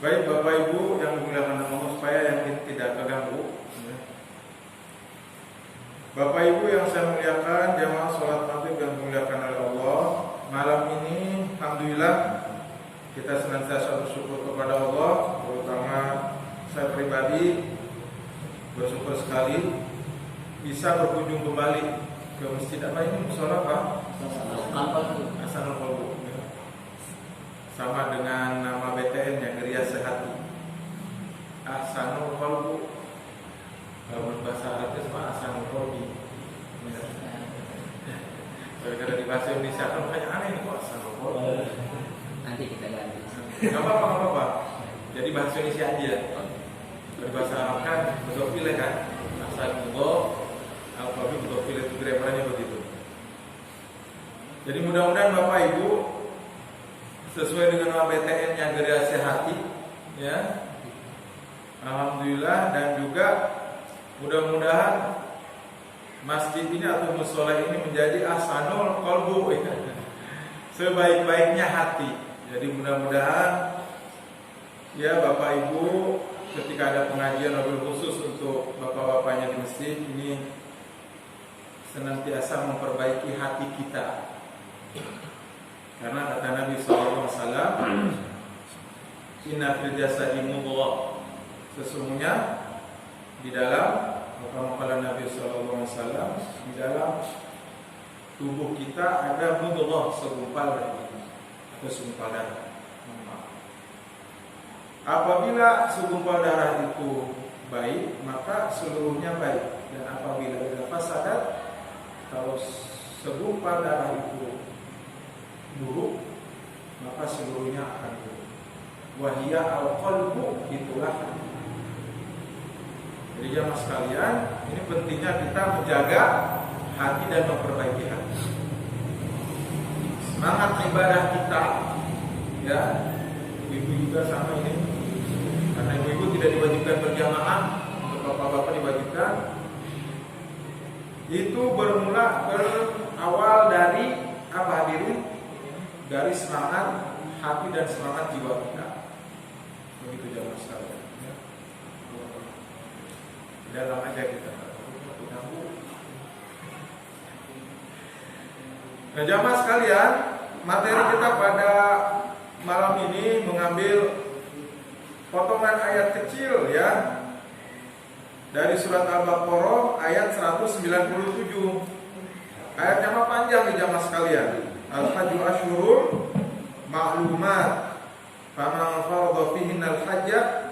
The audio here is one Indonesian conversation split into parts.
Baik Bapak Ibu yang dimuliakan Allah, supaya yang tidak terganggu. Bapak Ibu yang saya muliakan, jamaah sholat maghrib yang dimuliakan oleh Allah, malam ini alhamdulillah kita senantiasa bersyukur kepada Allah, terutama saya pribadi bersyukur sekali bisa berkunjung kembali ke masjid apa ini, musola Pak? Hasanul Qalbu. Sama dengan nama BTN yang Rias Sehati, Hasanul Qalbu. Kalau bahasa Arabnya sama Hasanul Qalbi. Gara-gara di bahasa Indonesia kan makanya aneh nih kok Hasanul Qalbu. Nanti kita ganti. Gak apa-apa. Jadi bahasa Indonesia aja. Dari bahasa Arab kan betul pilih kan. Hasanul Qalbu betul pilih, itu grammarnya begitu. Jadi mudah-mudahan Bapak Ibu sesuai dengan nama BTN yang Rias Sehati, ya. Alhamdulillah, dan juga mudah-mudahan masjid ini atau musola ini menjadi Hasanul Qalbu, sebaik-baiknya hati. Jadi mudah-mudahan ya Bapak Ibu ketika ada pengajian mobil khusus untuk bapak-bapaknya di masjid ini senantiasa memperbaiki hati kita. Karena kata Nabi SAW, Inna fil jasadi mudghah, sesungguhnya di dalam kata Nabi SAW, di dalam tubuh kita ada mudghah, segumpal darah atau segumpal darah. Apabila segumpal darah itu baik, maka seluruhnya baik. Dan apabila fasadat, kalau segumpal darah itu buruk, maka seluruhnya akan buruk. Wahia al-qalbu, itulah hati. Jadi jamaah sekalian, ini pentingnya kita menjaga hati dan memperbaiki hati. Semangat ibadah kita, ya, ibu juga sama ini. Karena ibu-ibu tidak diwajibkan berjamaah, untuk bapak-bapak diwajibkan. Itu berawal dari apa hadirin? Dari semangat hati dan semangat jiwa kita. Begitu jamaah sekalian. Dalam aja kita. Nah jamaah sekalian, materi kita pada malam ini mengambil potongan ayat kecil ya dari surat Al-Baqarah ayat 197. Ayatnya mah panjang nih jamaah sekalian. Al-Hajju Ashhurun Ma'lumat, faman farada fihinna al-hajja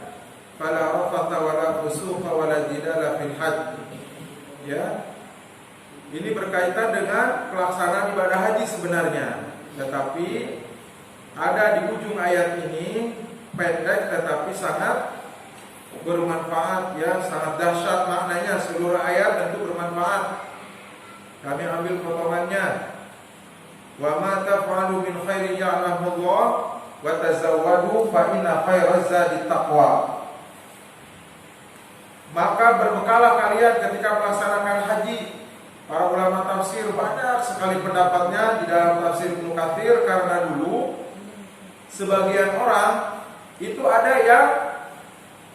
fala rafatha wala fusuqa wala jidala fil hajj. Ya. Ini berkaitan dengan pelaksanaan ibadah haji sebenarnya. Tetapi ada di ujung ayat ini pendek tetapi sangat bermanfaat ya, sangat dahsyat maknanya. Seluruh ayat tentu bermanfaat. Kami ambil potongannya. Wa ma taf'alu min khairin ya'lamu Allah wa tazawwadu fa inna khairaz zadi taqwa. Maka berbekalah kalian ketika melaksanakan haji. Para ulama tafsir banyak sekali pendapatnya di dalam tafsir Ibnu Katsir, karena dulu sebagian orang itu ada yang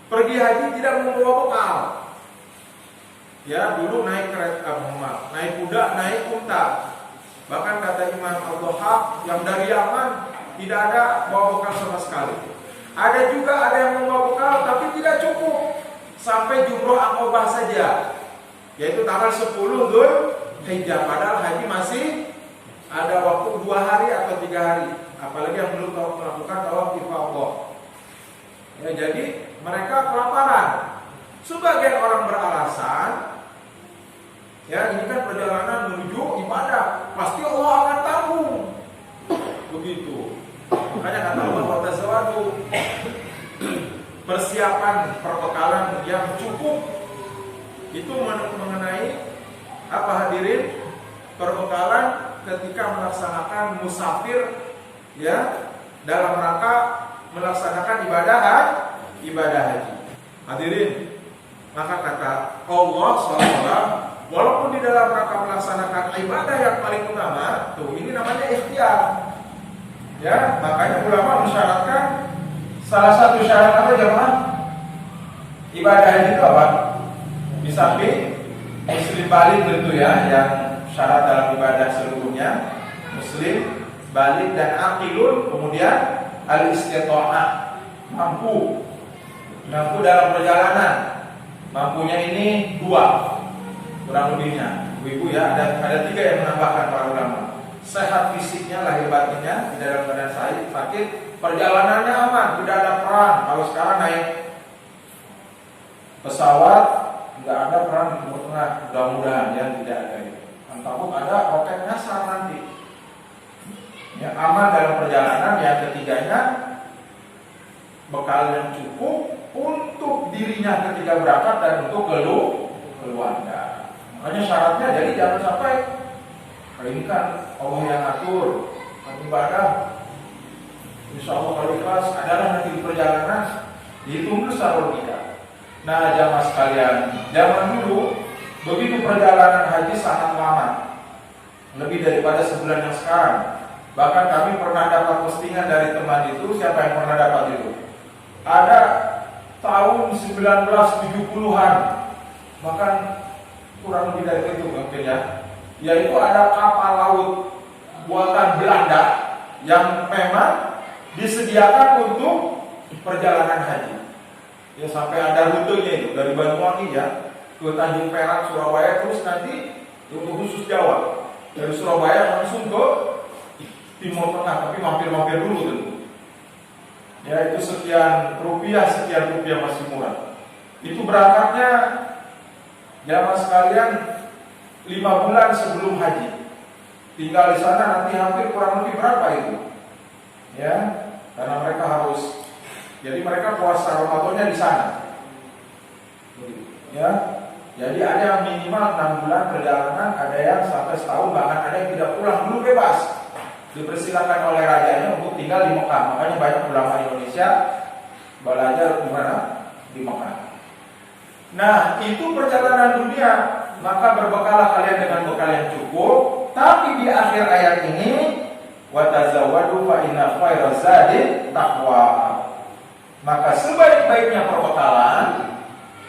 pergi haji tidak membawa bekal. Ya, dulu naik kereta, naik kuda, naik unta. Bahkan kata Imam Al-Dhahhak yang dari Yaman tidak ada bawa bekal sama sekali. Ada juga ada yang membawa bekal tapi tidak cukup sampai jumroh Aqabah saja, yaitu tanggal 10 Dzulhijjah. Padahal haji masih ada waktu 2 hari atau 3 hari. Apalagi yang belum melakukan tawaf ifadah. Ya, jadi mereka kelaparan. Sebagian orang beralasan, ya ini kan perjalanan menuju ibadah, pasti Allah akan tanggung. Begitu. Makanya kata Allah Taala, persiapan perbekalan yang cukup itu mengenai apa hadirin? Perbekalan ketika melaksanakan musafir ya dalam rangka melaksanakan ibadah haji. Hadirin, maka kata Allah SWT, walaupun di dalam rangka melaksanakan ibadah yang paling utama, tuh ini namanya ikhtiar. Ya, makanya ulama mensyaratkan Salah satu syarat apa jemaah? Ibadah haji itu apa? Di samping muslim balik tentu ya, yang syarat dalam ibadah seluruhnya muslim, balik dan aqilun, kemudian al-istita'ah, mampu dalam perjalanan. Mampunya ini 2 kurang lebihnya. Ibu ya, ada 3 yang menambahkan para ulama. Sehat fisiknya, lahir batinnya, tidak dalam keadaan sakit, perjalanannya aman, tidak ada perang. Kalau sekarang naik pesawat nggak ada perang di Timur Tengah, mudah-mudahan ya tidak ada. Takut ada roket nyasar nanti. Ya, aman dalam perjalanan. Yang ketiganya, bekal yang cukup untuk dirinya ketika berangkat dan untuk keluarga. Makanya syaratnya, jadi jangan sampai ini kan Allah yang atur ibadah. Insya Allah kalau ikhlas adalah nanti di perjalanan dihitung dulu secara logika. Nah jamaah sekalian, zaman dulu begitu perjalanan haji sangat lama, lebih daripada sebulan yang sekarang. Bahkan kami pernah dapat postingan dari teman itu. Siapa yang pernah dapat itu? Ada tahun 1970-an, bahkan kurang lebih dari itu mungkin ya. Yaitu ada kapal laut buatan Belanda yang memang disediakan untuk perjalanan haji. Ya sampai ada rutenya itu dari Banyuwangi ya ke Tanjung Perak, Surabaya, terus nanti untuk khusus Jawa dari Surabaya langsung ke Timur Tengah, tapi mampir-mampir dulu tentu. Ya itu sekian rupiah masih murah. Itu berangkatnya jamaah sekalian 5 bulan sebelum haji. Tinggal di sana nanti hampir kurang lebih berapa itu? Ya, karena mereka harus, jadi mereka puasa Ramadannya di sana. Ya, jadi ada yang minimal 6 bulan perjalanan, ada yang sampai setahun, bahkan ada yang tidak pulang dulu bebas. Dipersilakan oleh rajanya untuk tinggal di Mekah. Makanya banyak ulama Indonesia belajar di mana? Di Mekah. Nah, itu perjalanan dunia. Maka berbekalah kalian dengan bekal yang cukup. Tapi di akhir ayat ini, wa tazawwadu fa inna khairaz zadi taqwa. Maka sebaik-baiknya perbekalan,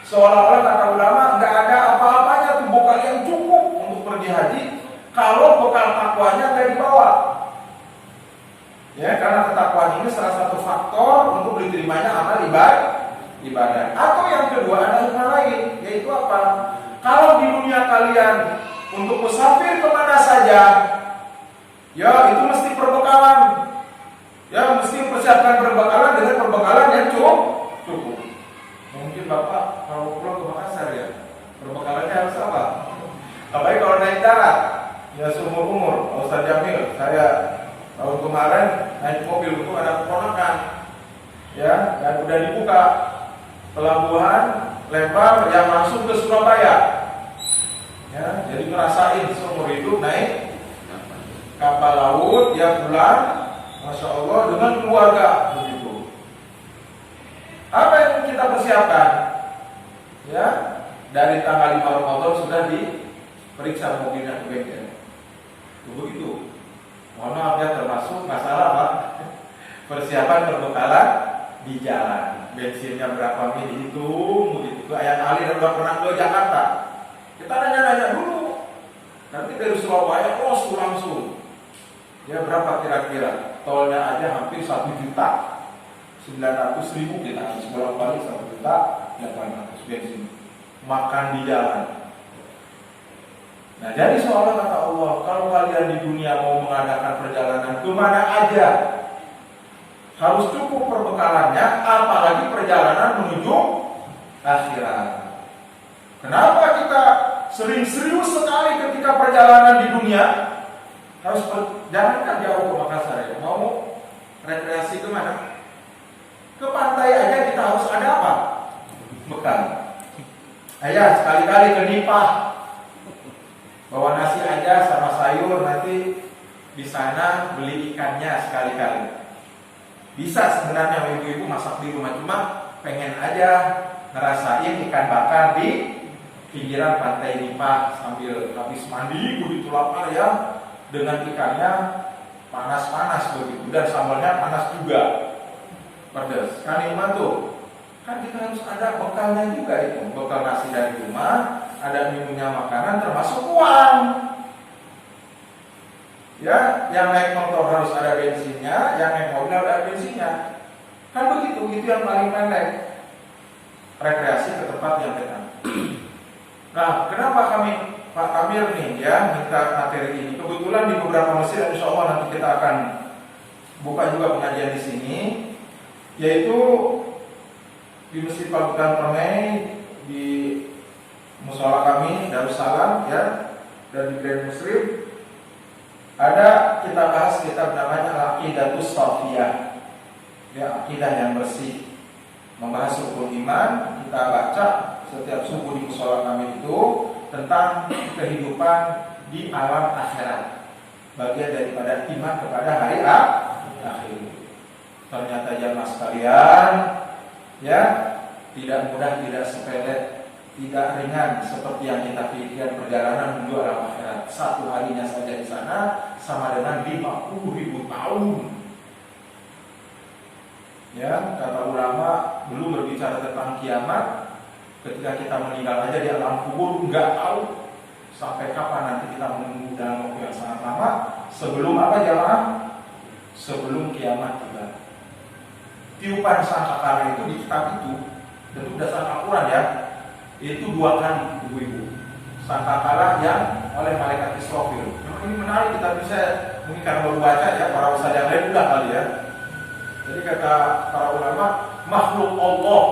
seolah-olah kata ulama nggak ada apa-apanya tuh bekal yang cukup untuk pergi haji kalau bekal takwanya nggak dibawa. Ya, karena ketakwaan ini salah satu faktor untuk diterimanya amal ibadah. Atau yang kedua ada hikmah lain, yaitu apa? Kalau di dunia kalian untuk musafir kemana saja, ya itu mesti perbekalan. Ya mesti persiapkan perbekalan dengan perbekalan yang cukup. Mungkin Bapak kalau pulang ke Makassar ya, perbekalannya harus apa? Apalagi kalau naik darat, ya seumur umur. Ustaz Jamil, saya tahun kemarin naik mobil itu ada keponakan, ya, dan udah dibuka pelabuhan Lembang yang langsung ke Surabaya. Ya, jadi ngerasain seumur hidup naik kapal laut, dia pulang, masya Allah dengan keluarga begitu. Apa yang kita persiapkan? Ya, dari tanggal 5 Ramadan sudah diperiksa mobilnya ke bengkel. Begitu. Mohon maaf ya, termasuk masalah apa? Persiapan perbekalan di jalan. Bensinnya berapa mil dihitung begitu. Itu ayat Ali dan udah pernah ke Jakarta. Kita nanya-nanya dulu. Nanti dari Surabaya langsung. Ya berapa kira-kira? Tolnya aja hampir 1.900.000 kita harus bolak-balik 1.800.000 bensin. Makan di jalan. Nah jadi soalnya kata Allah, kalau kalian di dunia mau mengadakan perjalanan kemana aja, harus cukup perbekalannya, apalagi perjalanan menuju akhirat. Kenapa kita sering serius sekali ketika perjalanan di dunia? Harus jangankan jauh ke Makassar ya, mau rekreasi kemana? Ke pantai aja kita harus ada apa? Bekal. Ayah sekali-kali ke Nipah, bawa nasi aja sama sayur, nanti di sana beli ikannya sekali-kali. Bisa sebenarnya ibu-ibu masak di rumah, cuma pengen aja ngerasain ikan bakar di pinggiran pantai Nipah sambil habis mandi begitu lapar ya, dengan ikannya panas-panas begitu dan sambalnya panas juga. pedas. Kan iman tuh, kan kita harus ada bekalnya juga itu. Bekal nasi dari rumah, ada minumnya makanan, termasuk uang. Ya, yang naik motor harus ada bensinnya, yang naik mobil ada bensinnya. Kan begitu, itu yang paling pendek. Rekreasi ke tempat yang tenang. Nah, kenapa kami Pak Kamil nih ya minta materi ini? Kebetulan di beberapa masjid, insya Allah nanti kita akan buka juga pengajian di sini, yaitu di Masjid Pabutan Permai, di musola kami Darussalam ya, dan di Grand Muslim ada kita bahas kitab namanya Al-Aqidatus Shafiyah, ya, akidah yang bersih, membahas rukun iman. Kita baca setiap subuh di musola kami itu tentang kehidupan di alam akhirat, bagian daripada iman kepada hari akhir. Ternyata jamaah sekalian, ya, tidak mudah, tidak sepele, tidak ringan seperti yang kita pikirkan perjalanan menuju alam akhirat. Satu harinya saja di sana sama dengan 50.000 tahun. Ya, kata ulama, belum berbicara tentang kiamat, ketika kita meninggal aja di alam kubur nggak tahu sampai kapan nanti kita menunggu dalam waktu yang sangat lama. Sebelum apa jamaah? Sebelum kiamat tiba. Tiupan sangkakala itu di kitab itu tentu berdasarkan Al-Quran ya, itu 2 kali ibu-ibu. Sangkakala yang oleh malaikat Israfil. Memang ini menarik, kita bisa mungkin karena baru baca ya, para ustadz yang lain udah kali ya. Jadi kata para ulama, makhluk Allah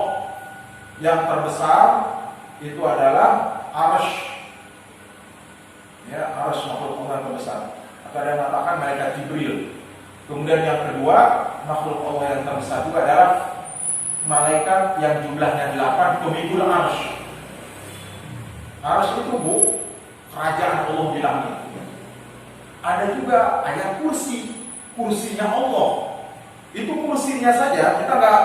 yang terbesar itu adalah Arsy. Ya, Arsy makhluk Allah yang terbesar. Atau ada yang mengatakan malaikat Jibril. Kemudian yang kedua, makhluk Allah yang terbesar juga adalah malaikat yang jumlahnya 8, pemikul Arsy. Arsy itu kerajaan Allah di langit. Ada juga ayat kursi, kursinya Allah. Itu kursinya saja kita nggak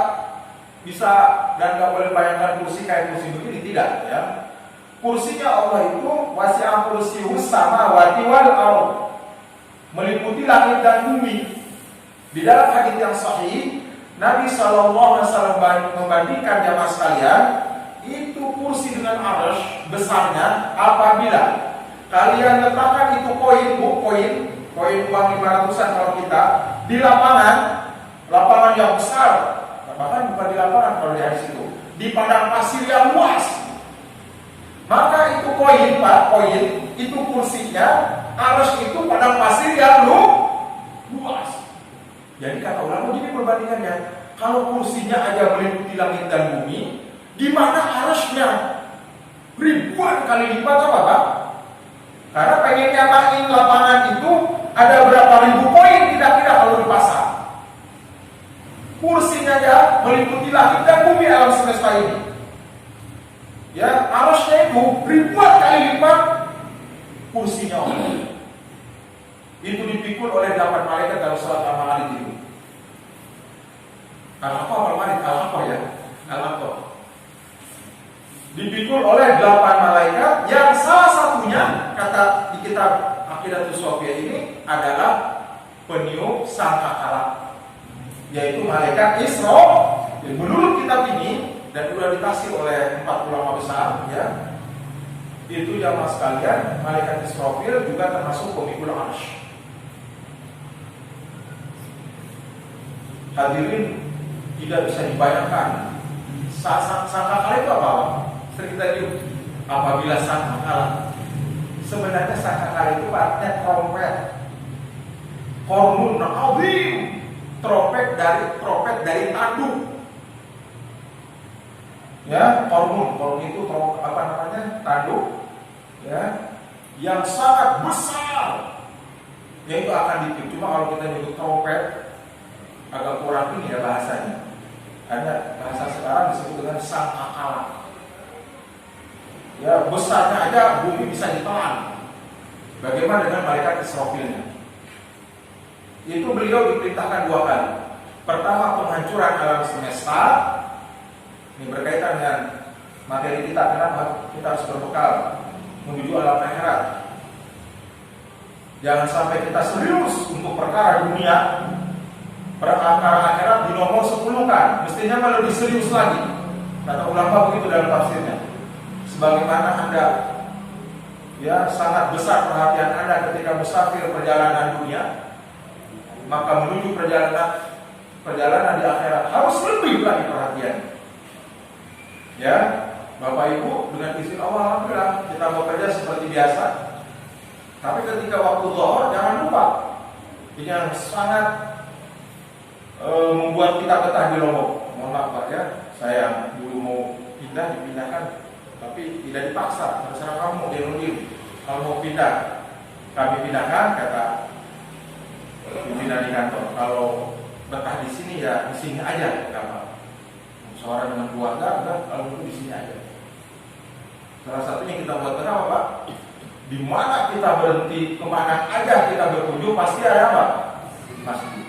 bisa dan nggak boleh bayangkan kursi kayak kursi begini, tidak ya. Kursinya Allah itu wasi'a kursiyus samawati wal ardh, meliputi langit dan bumi. Di dalam hadis yang sahih, Nabi SAW membandingkan jamaah sekalian, itu kursi dengan arsy besarnya apabila kalian letakkan itu koin uang 500-an kalau kita di lapangan yang besar, bahkan bukan di lapangan kalau di situ, di padang pasir yang luas, maka itu koin itu kursinya, arsy itu padang pasir yang luas. Jadi kata ulama ini perbandingannya, kalau kursinya aja meliputi langit dan bumi, gimana arsy-nya? Ribuan kali lipat apa Pak? Karena pengen nyamain lapangan itu ada berapa ribu poin kira-kira kalau dipasang. Kursinya aja meliputi langit dan bumi alam semesta ini. Ya, arsy-nya itu ribuan kali lipat kursinya Allah. Itu dipikul oleh 8 malaikat dalam surat Al-Ma'arij itu. Al-Apa ya? Al-Apa. Dipikul oleh 8 malaikat yang salah satunya kata di kitab Aqidatus Shafiyah ini adalah peniup sangkakala, yaitu malaikat Israfil. Menurut kitab ini dan sudah ditafsir oleh 4 ulama besar ya, itu jamaah sekalian, malaikat Israfil juga termasuk pemikul arsy. Hadirin, tidak bisa dibayangkan sangkakala itu apa? Sering kita lihat apabila sangkakala, sebenarnya sangkakala itu artinya trompet. Kornun azim, trompet dari tanduk. Ya, kornun itu apa namanya? Tanduk. Ya, yang sangat besar. Yaitu akan ditiup. Cuma kalau kita nyebut trompet agak kurang ini ya bahasanya. Ada bahasa sekarang disebut dengan sangkakala. Ya, besarnya aja bumi bisa ditelan. Bagaimana dengan malaikat Israfilnya? Itu beliau diperintahkan 2 kali. Pertama, penghancuran alam semesta. Ini berkaitan dengan materi kita. Kenapa kita harus berbekal menuju alam akhirat? Jangan sampai kita serius untuk perkara dunia, perkara akhirat di nomor 10 kan, mestinya malah lebih serius lagi. Kata ulama begitu dalam tafsirnya. Sebagaimana Anda ya sangat besar perhatian Anda ketika musafir perjalanan dunia, maka menuju perjalanan di akhirat harus lebih lagi perhatian. Ya, Bapak Ibu, dengan izin Allah, alhamdulillah kita bekerja seperti biasa. Tapi ketika waktu zuhur jangan lupa. Ini yang sangat membuat kita betah di Lombok. Mohon maaf Pak ya, saya dulu mau dipindahkan, tapi tidak dipaksa. Terserah kamu mau diundur. Kalau mau pindah, kami pindahkan, kata pimpinan di kantor. Kalau betah di sini ya di sini aja, kata. Suara dengan keluarga, enggak, kalau itu di sini aja. Salah satunya kita buat kenapa Pak? Di mana kita berhenti, kemana aja kita berkunjung pasti ada apa? Masjid.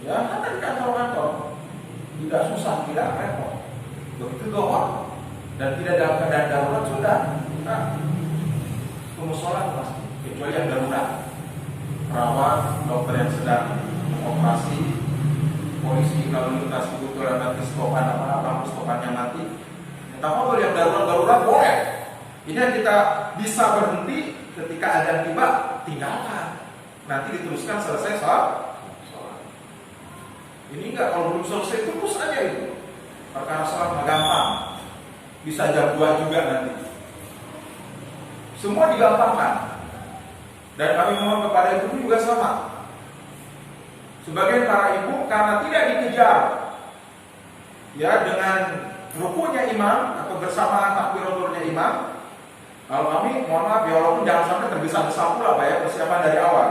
Ya, kan di kantor-kantor tidak susah, tidak repot. Begitu doang dan tidak dalam keadaan darurat sudah. Nah, musola masjid, kecuali yang darurat, perawat, dokter yang sedang operasi, polisi kalau lintas kebetulan nanti stopan apa stopannya mati. Tapi kalau yang darurat boleh. Ini yang kita bisa berhenti ketika azan tiba, tinggalkan. Nanti diteruskan selesai sholat. Ini enggak, kalau belum selesai terus aja itu. Perkara sholat gampang. Bisa jam 2 juga nanti. Semua digampangkan. Dan kami mohon kepada ibu juga sama. Sebagian para ibu karena tidak dikejar ya dengan rukunya imam atau bersamaan takbiraturnya imam. Kalau kami mohon maaf ya, walaupun jangan sampai tergesa-gesa pula Pak ya, persiapan dari awal.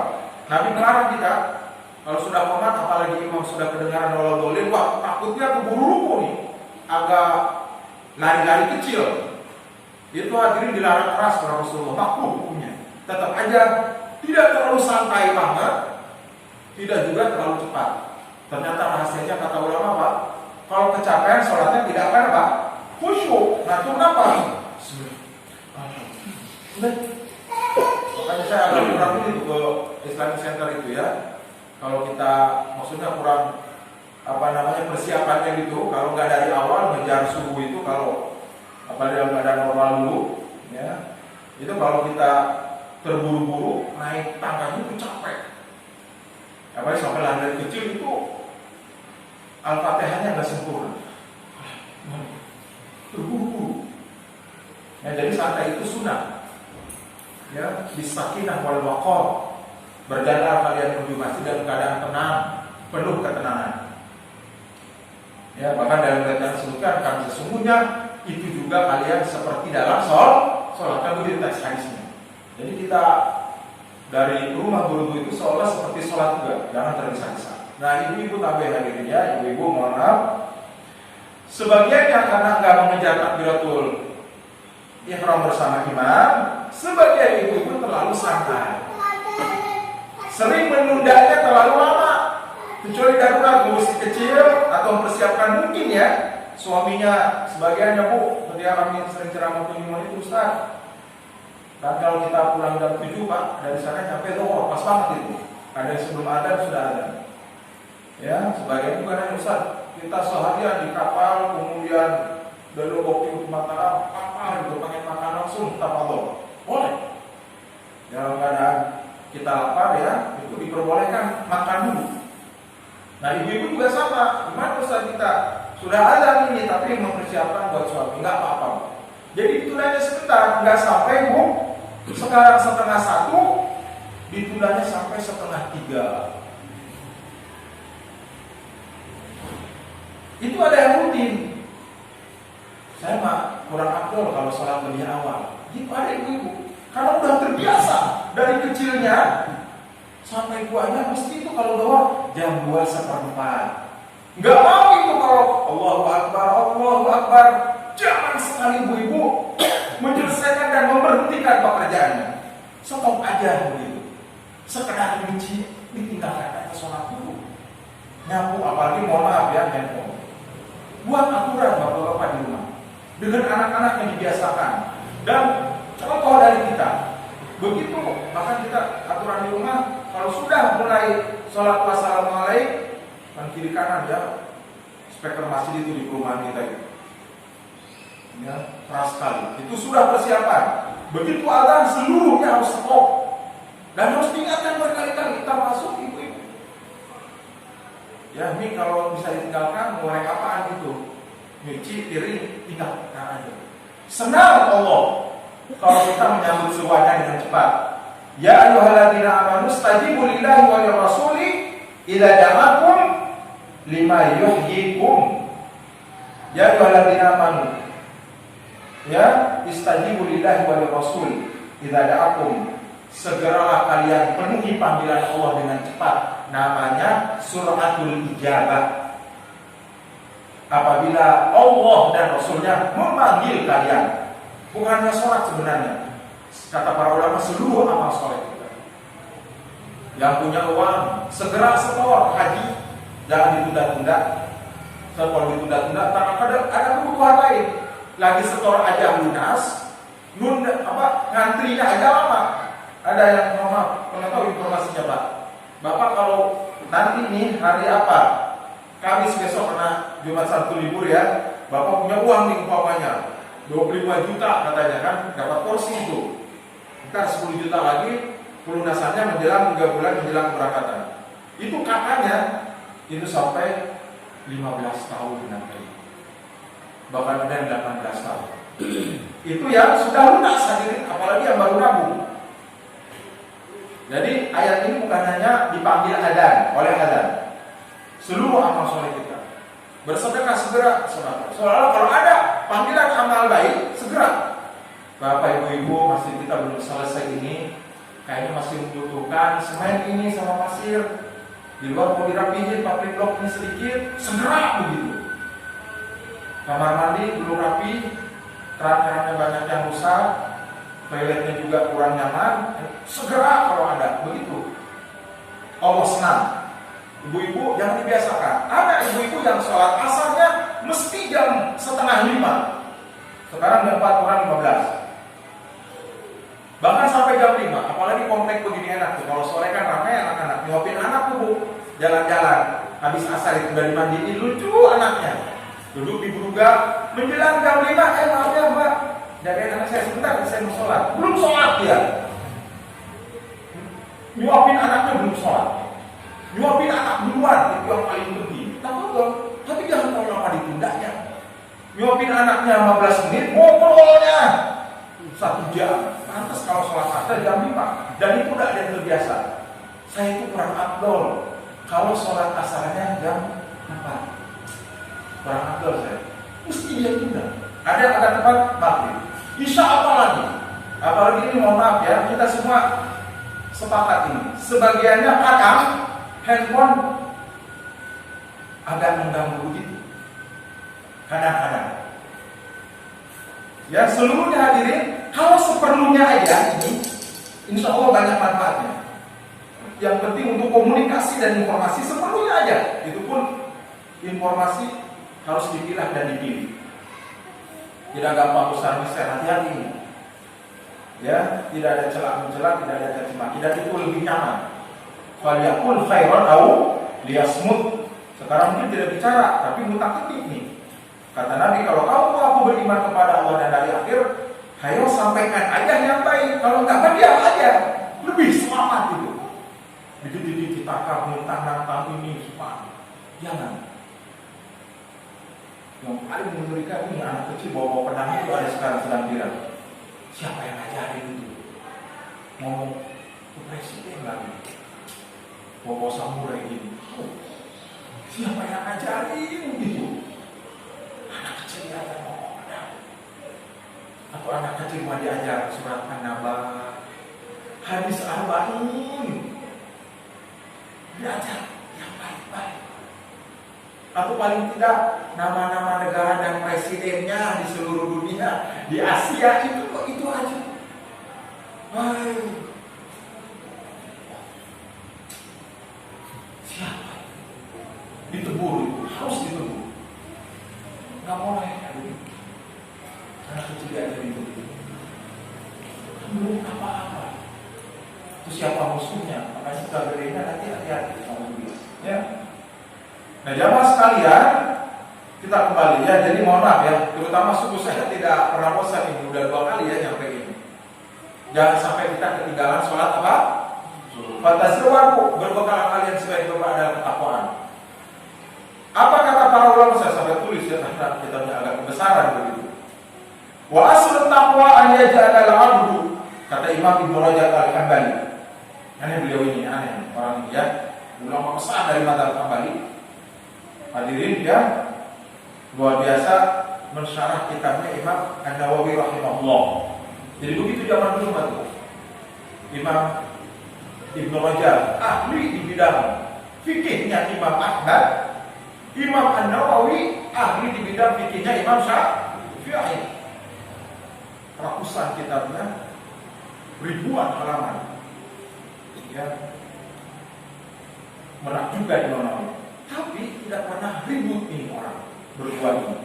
Nabi melarang kita kalau sudah komat, apalagi imam sudah kedengaran dolol-dolin, wah takutnya keburu ruku nih, agak lari-lari kecil. Itu hadirin dilarang keras oleh Rasulullah, makruh hukumnya. Tetap aja tidak terlalu santai banget, tidak juga terlalu cepat. Ternyata rahasianya kata ulama Pak, kalau kecapean sholatnya tidak akan apa? Khusyuk. Nah itu kenapa? Makanya saya agak kurang ini ke Islamic Center itu ya. Kalau kita maksudnya kurang persiapannya gitu. Kalau nggak dari awal ngejar subuh itu, kalau apalagi dalam keadaan normal dulu, ya itu kalau kita terburu-buru naik tangganya itu capek. Apalagi sampai landai kecil itu Al-Fatihahnya nggak sempurna. Terburu-buru. Ya, jadi santai itu sunnah. Ya, bisakinah wal waqar. Berjalan kalian menuju masjid dalam keadaan tenang, penuh ketenangan. Ya, bahkan dalam bacaan disebutkan kan sesungguhnya itu juga kalian seperti dalam sholat kan begitu teks hadisnya. Jadi kita dari rumah buru-buru itu seolah seperti sholat juga, jangan tergesa-gesa. Nah ibu-ibu tabih hadirin ya, ibu-ibu mohon maaf. Sebagian yang karena nggak mengejar takbiratul ihram bersama imam, sebagian ibu-ibu terlalu santai, sering menundanya terlalu lama. Kecuali darurat mesti kecil atau mempersiapkan mungkin ya suaminya sebagiannya Bu, ketika kami sering ceramah penyuluhan itu Ustaz. Dan kalau kita pulang jam 7 Pak, dari sana sampai Zohor, pas banget itu. Ada yang sebelum adzan sudah ada. Ya, sebagian bukan hanya Ustaz, kita seharian di kapal, kemudian dari Lombok ke Mataram, kapal itu pakai makan langsung tafadhol. Boleh. Dalam keadaan kita lapar ya, itu diperbolehkan makan dulu. Nah ibu-ibu juga sama, gimana Ustaz kita sudah azan ini tapi mempersiapkan buat suami, nggak apa-apa. Jadi ditundanya sebentar, nggak sampai Bu, sekarang 1:30, ditundanya sampai 2:30. Itu ada yang rutin. Saya mah kurang afdol kalau sholat lebih awal. Itu ada ibu-ibu, karena udah terbiasa dari kecilnya sampai tuanya mesti itu kalau doa jam 2:15. Nggak mau itu kalau Allahu Akbar. Jangan sekali ibu-ibu menyelesaikan dan memberhentikan pekerjaannya. Stop aja begitu. Sekedar benci ditinggalkan aja sholat dulu. Nyapu apalagi mohon maaf ya handphone. Buat aturan bapak-bapak di rumah dengan anak-anak yang dibiasakan dan contoh dari kita. Begitu, bahkan kita aturan di rumah kalau sudah mulai sholat wassalamualaikum kan kiri kanan ya, speaker masjid itu di perumahan kita itu. Ya, keras sekali. Itu sudah persiapan. Begitu azan seluruhnya harus stop dan harus diingatkan berkali-kali kita masuk ibu-ibu. Ya, ini kalau bisa ditinggalkan mulai apaan gitu? Nyuci piring tinggalkan aja. Senang Allah kalau kita menyambut semuanya dengan cepat. Ya ayyuhalladzina amanu stajibu lillahi wa lirrasuli idza da'akum lima yuhyikum. Ya ayyuhalladzina amanu, ya istajibu lillahi wa lirrasul idza da'akum, segeralah kalian penuhi panggilan Allah dengan cepat. Namanya suratul ijabah. Apabila Allah dan Rasulnya memanggil kalian, bukannya sholat sebenarnya. Kata para ulama, seluruh amal sholat kita. Yang punya uang segera setor haji, jangan ditunda-tunda. Kalau ditunda-tunda, ada kebutuhan lain. Lagi setor aja lunas, ngantrinya aja lama. Ada yang maaf, kalau tahu informasinya Pak. Bapak kalau nanti nih hari apa? Kamis besok karena Jumat Sabtu libur ya. Bapak punya uang nih umpamanya 25 juta katanya kan, dapat porsi itu. Ntar 10 juta lagi pelunasannya menjelang 3 bulan menjelang keberangkatan. Itu katanya itu sampai 15 tahun nanti. Bahkan ada yang 18 tahun. Itu ya sudah lunas hadirin, apalagi yang baru nabung. Jadi ayat ini bukan hanya dipanggil adzan oleh adzan. Seluruh amal soleh kita bersedekah segera, soalnya kalau ada panggilan amal baik segera. Bapak ibu-ibu masih kita belum selesai ini, kayaknya masih membutuhkan semen ini sama pasir. Di luar mau dirapihin pabrik blok ini sedikit, segera begitu. Kamar mandi belum rapi, keran-kerannya banyak yang rusak, toiletnya juga kurang nyaman, segera kalau ada begitu. Allah senang. Ibu-ibu yang dibiasakan. Ada ibu-ibu yang sholat asarnya mesti jam 4:30. Sekarang jam 4:15. Bahkan sampai jam 5. Apalagi komplek begini enak tuh. Kalau sore kan ramai anak-anak nyuapin anak tuh Bu, jalan-jalan. Habis asar itu udah dimandiin, lucu anaknya. Duduk di buruga menjelang jam 5. Maaf ya Mbak, jagain anak saya sebentar, saya mau sholat. Belum sholat dia. Nyuapin anaknya belum sholat. Nyuapin anak duluan, itu yang paling penting. Tapi jangan tahu lama ditundanya. Nyuapin anaknya 15 menit, ngobrolnya 1 jam. Pantas kalau sholat asar jam 5. Dan itu udah ada yang terbiasa. Saya itu kurang afdol kalau sholat asarnya jam 4. Kurang afdol saya. Mesti dia tunda. Ada tempat maghrib. Isya apalagi ini mohon maaf ya, kita semua sepakat ini. Sebagiannya kadang handphone agak mengganggu begitu. Kadang-kadang. Ya seluruhnya hadirin, kalau seperlunya aja ini, insya Allah banyak manfaatnya. Yang penting untuk komunikasi dan informasi seperlunya aja. Itu pun informasi harus dipilah dan dipilih. Tidak gampang besar besar, hati-hati ini. Ya, tidak ada celak-mencelak, tidak ada caci maki, dan itu lebih nyaman. Faliyakul khairan au liyasmut. Sekarang mungkin tidak bicara, tapi mutak-ketik nih. Kata Nabi, kalau kamu aku beriman kepada Allah dan hari akhir, hayo sampaikan aja, nyampaikan. Kalau enggak, diam aja. Lebih selamat itu. Dikit-dikit kita kamu tanam ini, semua. Jangan. Yang paling mengerikan ini anak kecil bawa pedang itu ada sekarang sedang viral. Siapa yang ngajarin itu? Ngomong ke presiden lagi. Bawa samurai ini. Siapa yang ngajarin gitu? Anak kecil diajar ngomong pedang. Atau anak kecil mau diajar surat An-Naba, hadis arba'in. Diajar yang baik-baik. Atau paling tidak nama-nama negara dan presidennya di seluruh dunia, di Asia itu aja. Hai. Siapa? Ditegur itu, harus ditegur. Nggak boleh. Anak kecil aja itu. Belum apa-apa. Itu siapa musuhnya? Makanya kita berbeda nanti hati-hati sama dia. Ya. Nah, jamaah sekalian, kita kembali ya. Jadi mohon maaf ya, terutama suku saya tidak pernah bosan ini, udah 2 kali ya nyampe ini. Jangan sampai kita ketinggalan sholat apa? Fatazawwadu, berbekal kalian sebagai berbekal ketakwaan. Apa kata para ulama? Saya sampai tulis ya, karena kita punya agak kebesaran begitu. Wa aslu taqwa an yaj'ala al-'abdu, kata Imam Ibnu Rajab Al-Hambali. Aneh beliau ini, aneh orang ini ya. Ulama besar dari mazhab Hambali. Hadirin ya, luar biasa mensyarah kitabnya Imam An-Nawawi rahimahullah. Jadi begitu zaman dulu Pak. Imam Ibnu Rajab ahli di bidang fikihnya Imam Ahmad, Imam An-Nawawi ahli di bidang fikihnya Imam Syafi'i. Ratusan kitabnya, ribuan halaman. Ya. Menak juga Imam Nawawi. Tapi tidak pernah ribut ini orang berdua ini.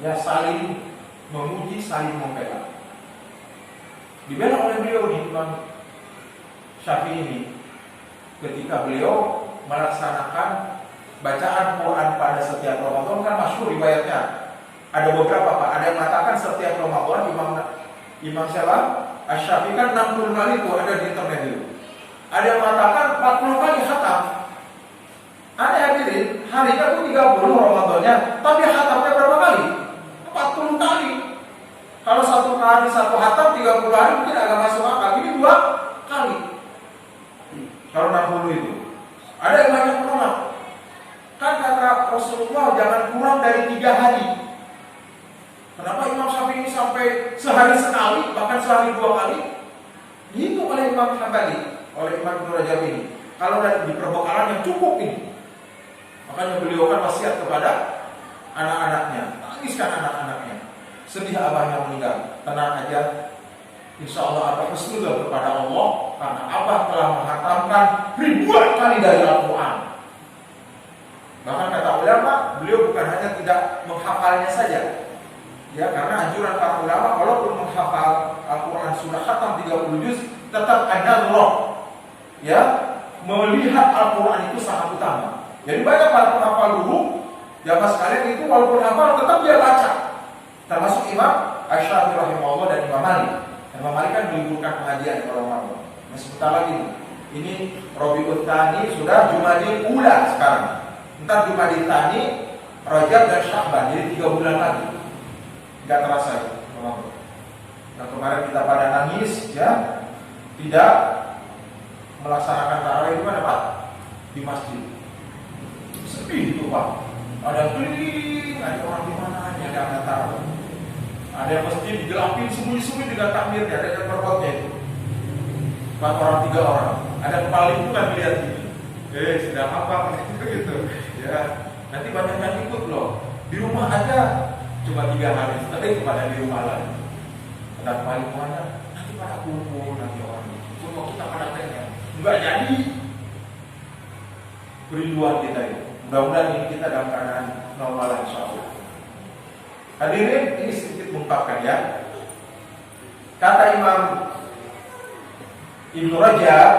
Ya saling memuji, saling membela. Dibela oleh beliau nih Imam Syafi'i ini ketika beliau melaksanakan bacaan Quran pada setiap Ramadan, kan masyhur riwayatnya. Ada beberapa Pak, ada yang mengatakan setiap Ramadan Imam Asy-Syafi'i kan 60 kali itu ada di internet itu. Ada yang mengatakan 40 kali khatam. Ada hadirin, harinya itu 30 Ramadannya, tapi khatamnya berapa kali? 40 kali. Kalau satu kali satu khatam 30 hari mungkin agak masuk akal. Ini 2 kali. Kalau 60 itu. Ada yang banyak menolak. Kan kata Rasulullah jangan kurang dari 3 hari. Kenapa Imam Syafi'i ini sampai sehari sekali, bahkan sehari 2 kali? Dihitung oleh Imam Hambali, oleh Imam Ibnu Rajab ini. Kalau di perbekalan yang cukup ini, makanya beliau kan wasiat kepada anak-anaknya, tangiskan anak-anaknya. Sedih abahnya meninggal, tenang aja. Insya Allah abah bersyukur kepada Allah karena abah telah menghatamkan ribuan kali dari Al-Quran. Bahkan kata ulama, beliau bukan hanya tidak menghafalnya saja. Ya, karena anjuran para ulama, walaupun menghafal Al-Quran sudah khatam 30 juz, tetap ada Allah. Ya, melihat Al-Quran itu sangat utama. Jadi banyak para penghafal dulu, jamaah sekalian itu walaupun hafal tetap dia baca. Termasuk Imam Asy-Syafi'i rahimahullah dan Imam Malik. Imam Malik kan meliburkan pengajian kalau Ramadan. Nah, sebentar lagi ini Rabiul Tsani sudah Jumadil Ula sekarang. Entar Jumadil Tsani, Rajab dan Sya'ban, jadi 3 bulan lagi. Enggak terasa ya Ramadan. Nah, kemarin kita pada nangis ya, tidak melaksanakan tarawih di mana Pak? Di masjid. Sepi itu Pak. Ada keliling, ada orang di mana aja ada tarawih. Ada yang mesti digelapin sembunyi-sembunyi dengan takmirnya, ada yang berbotnya itu 4 orang, 3 orang. Ada kepala lingkungan melihat ini. Sedang apa? Gitu. Ya, nanti banyak yang ikut loh. Di rumah aja cuma 3 hari, tapi kepada di rumah lain. Ada kepala lingkungannya, nanti pada kumpul nanti orang itu. Cuma kita pada tanya, enggak jadi. Kerinduan kita itu. Mudah-mudahan ini kita dalam keadaan normal insyaallah. Hadirin, ini sedikit mengungkapkan ya. Kata Imam Ibnu Rajab,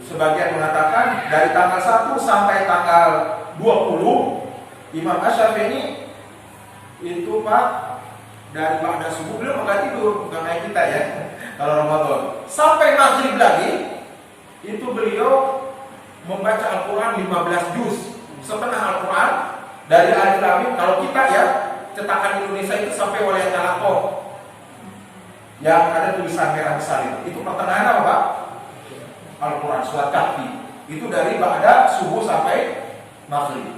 sebagian mengatakan dari tanggal 1 sampai tanggal 20 Imam Asy-Syafi'i itu Pak, dari ba'da subuh beliau enggak tidur, bukan kayak kita ya. Kalau Ramadan sampai maghrib lagi itu beliau membaca Al-Quran 15 juz, setengah Al-Quran dari Alif Lam Mim. Kalau kita ya cetakan Indonesia itu sampai Walayat Talaqoh yang ada tulisan merah besar itu pertengahan apa Pak? Al-Quran surat Kahfi. Itu dari ba'da subuh sampai maghrib.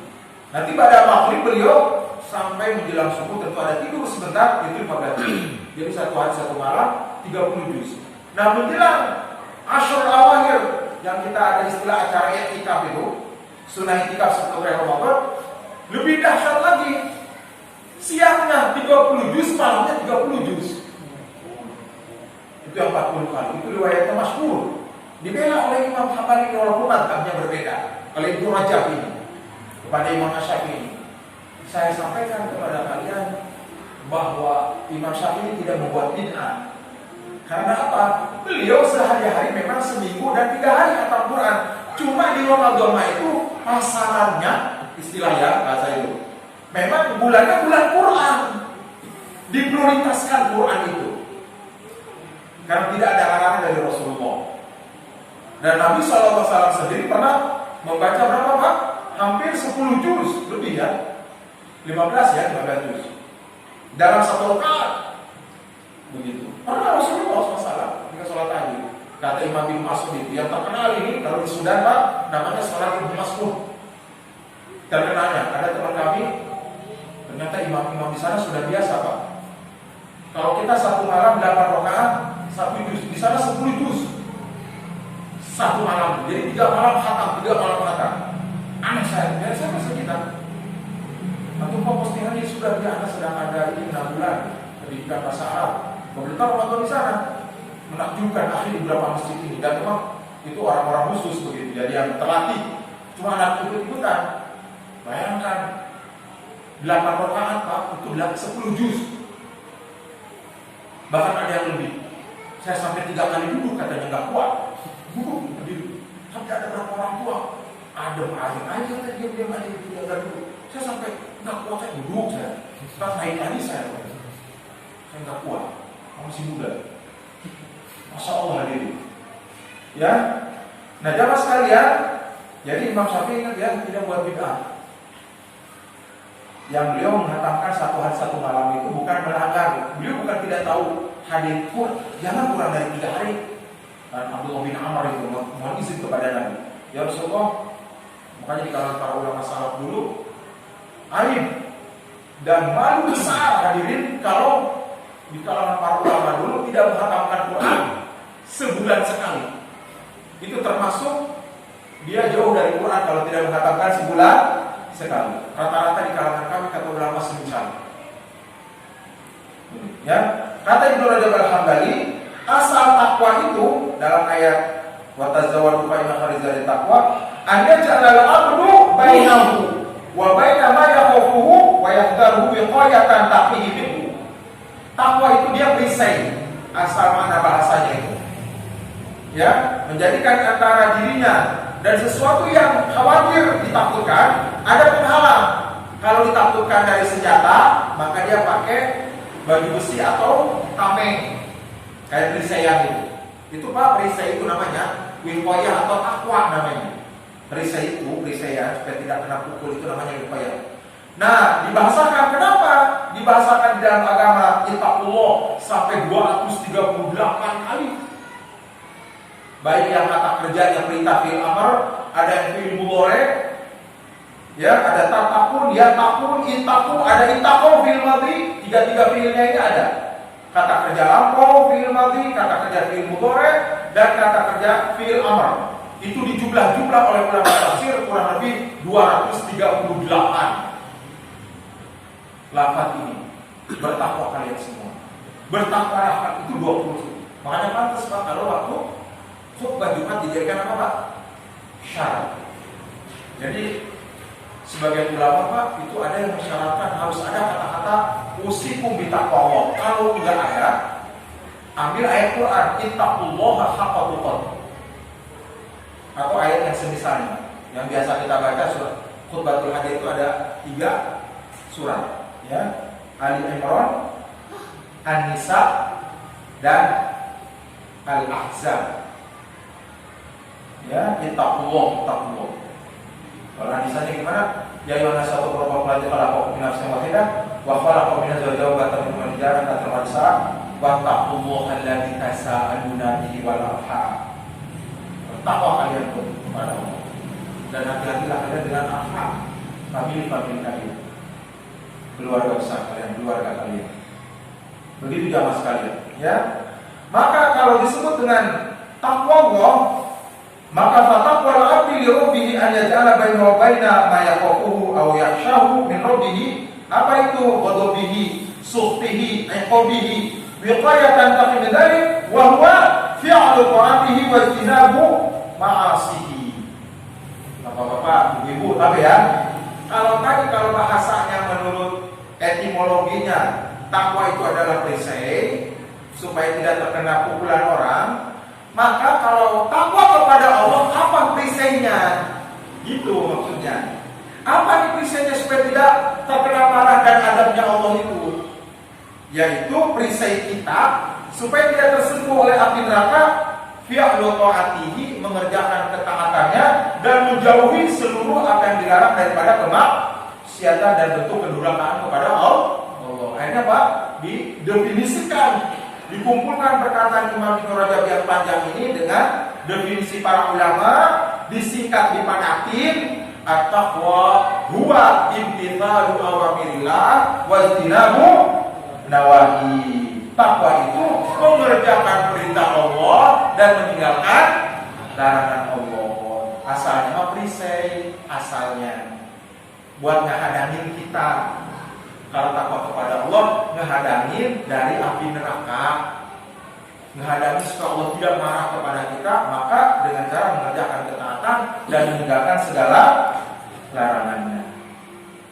Nanti pada maghrib beliau sampai menjelang subuh tentu ada tidur sebentar, itu 15 juz. Jadi satu hari satu malam 30 juz. Nah menjelang Asyur Awakhir yang kita ada istilah acara i'tikaf itu, sunnah i'tikaf setelah Ramadan, lebih dahsyat lagi. Siangnya 30 juz, malamnya 30 juz. Itu yang 40 kali. Itu riwayatnya masyhur. Dibela oleh Imam Hambali walaupun mazhabnya berbeda. Oleh Ibnu Rajab ini kepada Imam Asy-Syafi'i. Saya sampaikan kepada kalian bahwa Imam Syafi'i tidak membuat bid'ah. Karena apa? Beliau sehari-hari memang seminggu dan 3 hari khatam Quran. Cuma di Ramadan itu pasarannya, istilahnya bahasa itu, memang bulannya bulan Quran. Diprioritaskan Quran itu. Karena tidak ada larangan dari Rasulullah. Dan Nabi SAW sendiri pernah membaca berapa Pak? Hampir 10 juz lebih ya. 15 ya, 15 juz dalam satu rakaat. Begitu. Pernah Rasulullah SAW ketika sholat tahajud. Kata Imam bin Mas'ud itu yang terkenal ini kalau di Sudan Pak, namanya sholat Ibnu Mas'ud. Terkenalnya ada teman kami, ternyata imam-imam di sana sudah biasa Pak. Kalau kita satu malam 8 rakaat, 1 juz, di sana 10 juz. Satu malam, jadi 3 malam khatam, 3 malam khatam. Aneh saya, dari siapa kita? Atau kok postingannya sudah dia anak sedang ada ini 6 bulan pendidikan bahasa Arab. Pemerintah Ramadan di sana menakjubkan akhir di beberapa masjid ini, dan memang itu orang-orang khusus begitu, jadi yang terlatih. Cuma anak ikut-ikutan. Bayangkan 8 rakaat Pak, itu 10 juz. Bahkan ada yang lebih. Saya sampai 3 kali duduk katanya nggak kuat. Duduk berdiri. Sampai ada beberapa orang tua adem aja diam aja itu dia nggak duduk. Saya sampai nggak kuat, saya duduk saya. Pas naik lagi saya nggak kuat. Masih muda. Masya Allah diri. Ya. Nah jamaah sekalian, jadi Imam Syafi'i ingat ya, tidak buat bid'ah. Yang beliau mengatakan 1 hari 1 malam itu bukan melanggar. Beliau bukan tidak tahu hadis pun jangan kurang dari 3 hari. Dan Abdullah bin Amr itu mohon izin kepada Nabi, ya Rasulullah, makanya di kalangan para ulama salaf dulu aib dan malu besar hadirin kalau di kalangan para ulama dulu tidak menghatamkan Quran sebulan sekali. Itu termasuk dia jauh dari Quran kalau tidak menghatamkan sebulan sekali. Rata-rata di kalangan kami kata ulama seminggu. Ya, kata Ibnu Rajab Al-Hambali, asal takwa itu dalam ayat wa tazawwadu fa inna khairaz taqwa an yaj'ala al-'abdu bainahu wa baina ma yakhafuhu wa yahdharuhu wiqayatan taqihi minhu. Takwa itu dia perisai, asal makna bahasanya itu. Ya, menjadikan antara dirinya dan sesuatu yang khawatir ditakutkan ada penghalang. Kalau ditakutkan dari senjata, maka dia pakai baju besi atau tameng, kayak perisai yang itu. Itu Pak, perisai itu namanya wiqayah atau takwa namanya. Perisai itu, perisai ya, supaya tidak kena pukul, itu namanya wiqayah. Nah, dibahasakan kenapa? Dibahasakan di dalam agama ittaqullah sampai 238 kali. Baik yang kata kerjanya perintah fi'il amr, ada yang fi'il mudhari, ya, ada tatakun, ya takun, ittaqu, ada ittaqu fi'il madhi, 3 fi'ilnya ini ada. Kata kerja lampau fi'il madhi, kata kerja fi'il mudhari, dan kata kerja fi'il amr. Itu dijumlah-jumlah oleh ulama tafsir kurang lebih 238. Lafaz ini bertakwa kalian semua. Bertakwalah itu 20. Makanya pantas Pak kalau waktu khutbah Jumat dijadikan apa Pak? Syarat. Jadi sebagian ulama Pak itu ada yang mensyaratkan harus ada kata-kata usikum bitaqwa. Kalau enggak ada, ambil ayat Quran ittaqullaha haqqa tuqatih. Atau ayat yang semisalnya. Yang biasa kita baca surat Khutbatul Hajah itu ada 3 surat, ya. Ali Imran, An-Nisa, dan Al-Ahzab. Ya, ittaqullah. Kalau An-Nisanya gimana? Ya ayyuhan nasu taqullaha alladzi khalaqakum min nafsin wahidah wa khalaqa minha zawjaha wa bata minhuma rijalan katsiran wa nisaa wattaqullaha alladzi tasaaluna bihi wal arham. Bertakwa kalian kepada Allah. Dan hati-hatilah kalian dengan arham, famili kalian, keluarga besar kalian, keluarga kalian. Begitu jamaah sekalian, ya. Maka kalau disebut dengan takwa Allah, maka fataqwal 'abdi li rabbih an yaj'ala bainahu wa baina ma yakhafuhu aw yakhshahu min rabbih. Apa itu? Ghadabihi, sukhtihi, iqabihi, wiqayatan taqi min dzalik wa huwa fi'lu ta'atihi wa ijtinabu ma'asihi. Bapak-bapak, ibu-ibu, tapi ya, kalau bahasanya menurut etimologinya takwa itu adalah perisai, supaya tidak terkena pukulan orang, maka kalau takwa kepada Allah, apa perisainya? Gitu maksudnya. Apa nih perisainya supaya tidak terkena marah dan adabnya Allah itu? Yaitu perisai kita supaya tidak tersentuh oleh api neraka, fi'lu ta'atihi, mengerjakan ketaatannya dan menjauhi seluruh apa yang dilarang daripada kemaksiatan dan bentuk kedurhakaan kepada Allah. Akhirnya Pak, didefinisikan, dikumpulkan perkataan Imam Ibnu Rajab yang panjang ini dengan definisi para ulama, disingkat dipanatin, at-taqwa huwa imtithalu awamirillah wa ijtinabu nawahi. Takwa itu mengerjakan perintah Allah dan meninggalkan larangan Allah. Asalnya mah perisai, asalnya buat ngehadangin kita. Kalau takwa kepada Allah, ngehadangin dari api neraka, ngehadangin supaya Allah tidak marah kepada kita, maka dengan cara mengerjakan ketaatan dan meninggalkan segala larangannya.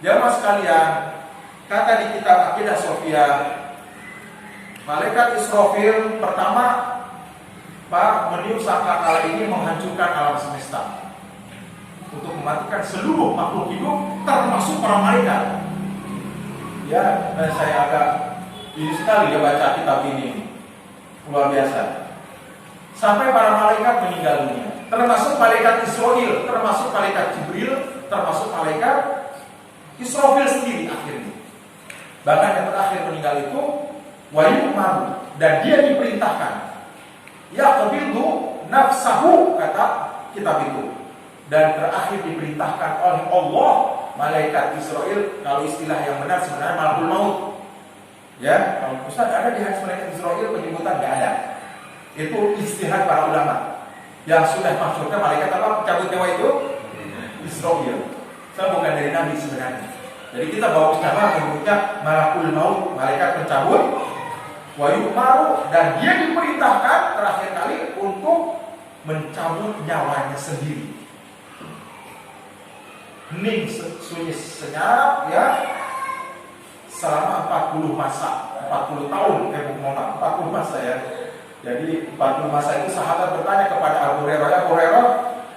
Jamaah sekalian, kata di kitab Aqidah Shafiyah, malaikat Israfil pertama Pak meniup sangkakala ini menghancurkan alam semesta untuk mematikan seluruh makhluk hidup termasuk para malaikat. Ya, dan saya agak ini sekali dia baca kitab ini, luar biasa. Sampai para malaikat meninggal dunia, termasuk malaikat Israfil, termasuk malaikat Jibril, termasuk malaikat Israfil sendiri akhirnya. Bahkan yang terakhir meninggal itu wahyu maru, dan dia diperintahkan ya qabildu nafsahu, kata kitab itu, dan terakhir diperintahkan oleh Allah malaikat Israel. Kalau istilah yang benar sebenarnya malakul maut. Ya, kalau Ustaz ada di hadis malaikat Israel penyebutan nggak ada. Itu istihad para ulama yang sudah maksudnya malaikat apa pencabut nyawa itu Israel. Saya bukan dari Nabi sebenarnya. Jadi kita bawa nama menyebutnya malakul maut, malaikat pencabut wahyu maru, dan dia diperintahkan terakhir kali untuk mencabut nyawanya sendiri. Hening sunyi senyap ya selama 40 masa, 40 tahun, 40 masa ya. Jadi 40 masa itu sahabat bertanya kepada Abu Hurairah, ya Abu Hurairah,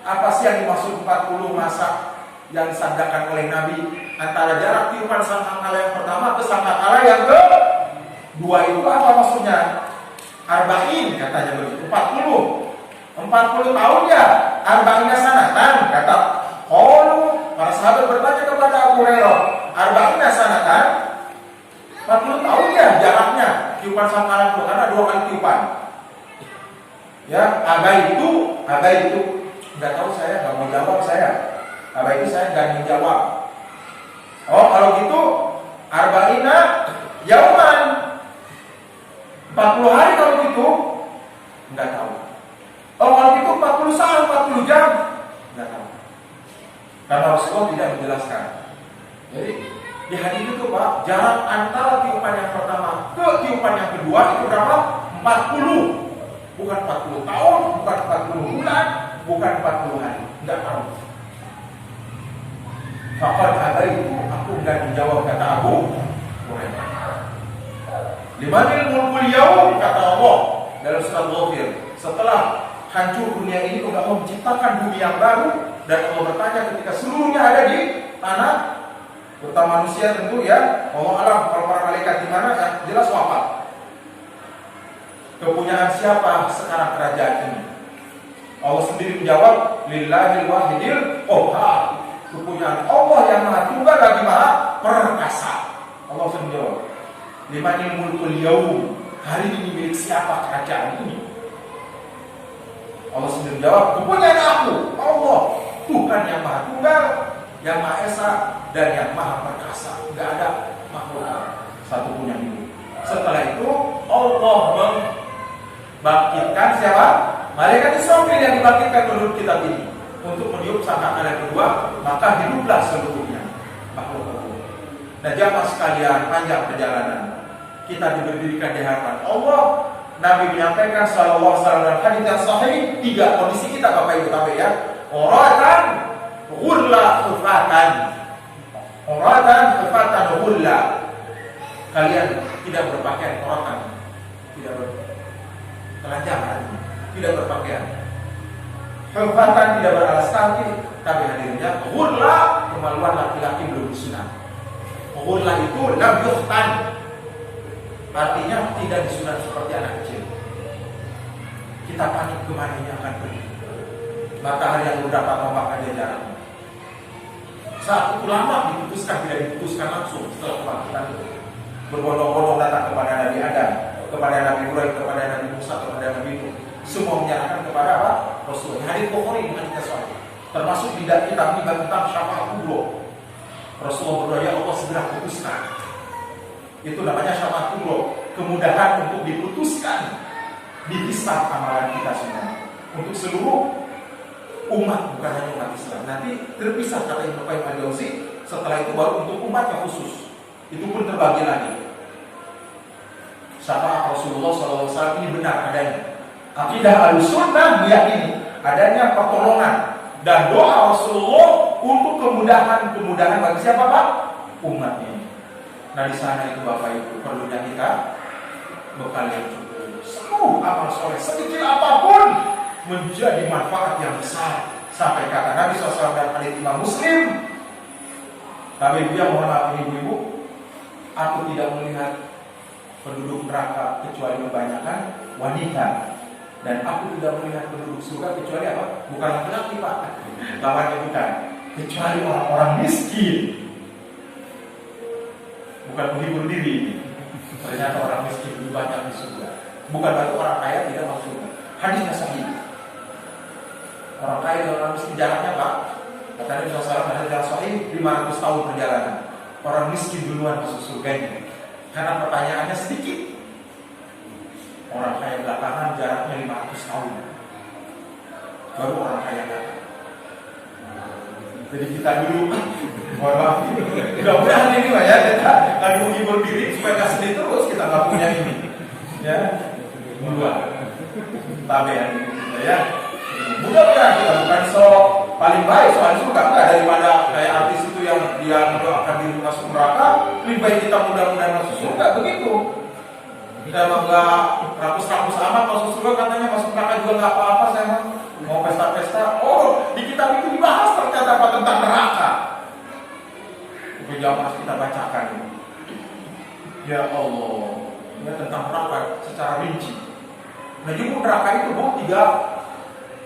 apa sih yang dimaksud 40 masa yang disabdakan oleh Nabi antara jarak tiupan sangkakala yang pertama ke sangkakala yang kedua itu apa maksudnya? Arba'in katanya begitu, 40 tahun ya, arba'ina sanatan kata. Para sahabat bertanya kepada Abu Hurairah, arba'ina sanatan, 40 tahun ya jaraknya tiupan sangkakala itu, karena 2 kali tiupan. Ya, abai itu nggak tahu, saya nggak mau jawab saya. Abai itu saya nggak menjawab. Oh kalau gitu arba'ina yauman, 40 hari kalau gitu, nggak tahu. Oh kalau gitu 40 saat, 40 jam, nggak tahu. Karena Rasulullah tidak menjelaskan. Jadi di hadis itu Pak, jarak antara tiupan yang pertama ke tiupan yang kedua itu berapa? 40. Bukan 40 tahun, bukan 40 bulan, bukan 40 hari. Enggak tahu. Faqad abaitu, aku enggak menjawab, kata Abu Hurairah. Limanil mulkul yaum, kata Allah dalam surat Ghafir. Setelah hancur dunia ini, Allah menciptakan bumi yang baru, dan Allah bertanya ketika seluruhnya ada di tanah, terutama manusia tentu ya, Allah alam, kalau para malaikat di mana, jelas wafat. Kepunyaan siapa sekarang kerajaan ini? Allah sendiri menjawab, lillahil wahidil qahhar. Kepunyaan Allah yang maha tunggal lagi maha perkasa. Allah sendiri menjawab, limanil mulkul yaum, hari ini milik siapa kerajaan ini? Allah sendiri menjawab, kepunyaan aku, Allah, Tuhan yang maha tunggal, yang maha esa, dan yang maha perkasa. Tidak ada makhluk satu pun yang hidup. Setelah itu Allah membangkitkan siapa? Malaikat Israfil yang dibangkitkan menurut kitab ini untuk meniup sangkakala yang kedua, maka hiduplah seluruhnya makhluk itu. Nah jamaah sekalian, panjang perjalanan kita diberdirikan di hadapan Allah. Nabi menyampaikan sallallahu alaihi wasallam hadis yang sahih, 3 kondisi kita Bapak Ibu tahu ya. Uratan, ghurla, khufatan. Uratan, khufatan, ghurla. Kalian tidak berpakaian uratan, tidak bertelanjangan, tidak berpakaian. Hufatan tidak beralas kaki, tapi hadirnya ghurla, kemaluan laki-laki belum disunat. Ghurla itu lam yukhtan, artinya tidak disunat seperti anak kecil. Kita panik kemananya akan pergi. Matahari yang beberapa tombak aja jarak. Saat itu lama diputuskan, tidak diputuskan langsung setelah kebangkitan itu. Berbondong-bondong datang kepada Nabi Adam, kepada Nabi Ibrahim, kepada Nabi Musa, kepada Nabi Nuh. Semua menyerahkan kepada apa? Rasulullah. Hadits Bukhari dengan kita soal. Termasuk tidak kita tentang syafaat kubro. Rasulullah berdoa, ya Allah segera putuskan. Itu namanya syafaat kubro. Kemudahan untuk diputuskan, dipisah amalan kita semua. Untuk seluruh umat, bukan hanya umat Islam. Nanti terpisah kata Ibnu Qayyim al-Jauzi. Setelah itu baru untuk umat yang khusus. Itu pun terbagi lagi. Syafaat Rasulullah SAW ini benar adanya. Akidah Ahlussunnah meyakini adanya pertolongan dan doa Rasulullah untuk kemudahan bagi siapa Pak? Umatnya. Nah di sana itu Bapak Ibu perlunya kita bekal yang cukup. Seluruh amal soleh sekecil apapun menjadi manfaat yang besar. Sampai kata Nabi SAW dan hadits Imam Muslim, tapi dia mohon maaf ibu-ibu, aku tidak melihat penduduk neraka kecuali kebanyakan wanita, dan aku tidak melihat penduduk surga kecuali apa? Bukan laki-laki Pak, lawannya bukan, kecuali orang-orang miskin. Bukan menghibur diri. Ternyata orang miskin lebih banyak di surga. Bukan berarti orang kaya tidak masuk surga. Hadisnya sahih. Orang kaya dan orang miskin jaraknya Pak, kata Nabi SAW hadis yang sahih 500 tahun perjalanan. Orang miskin duluan masuk surganya. Karena pertanyaannya sedikit. Orang kaya belakangan jaraknya 500 tahun. Baru orang kaya datang. Jadi kita dulu, mohon maaf, mudah-mudahan ini Pak ya, kita lagi menghibur diri supaya nggak sedih terus, kita nggak punya ini. Ya, dua tabean ini ya. Mudah-mudahan kita bukan paling baik soal surga, enggak, daripada kayak artis itu yang dia mendoakan diri masuk neraka. Lebih baik kita mudah-mudahan masuk surga, begitu. Kita emang nggak rakus-rakus amat masuk surga, katanya masuk neraka juga nggak apa-apa, saya mau pesta-pesta. Oh, di kitab itu dibahas ternyata apa tentang neraka. Itu jauh harus kita bacakan ini. Ya Allah, ya tentang neraka secara rinci. Nah, jadi neraka itu mau 3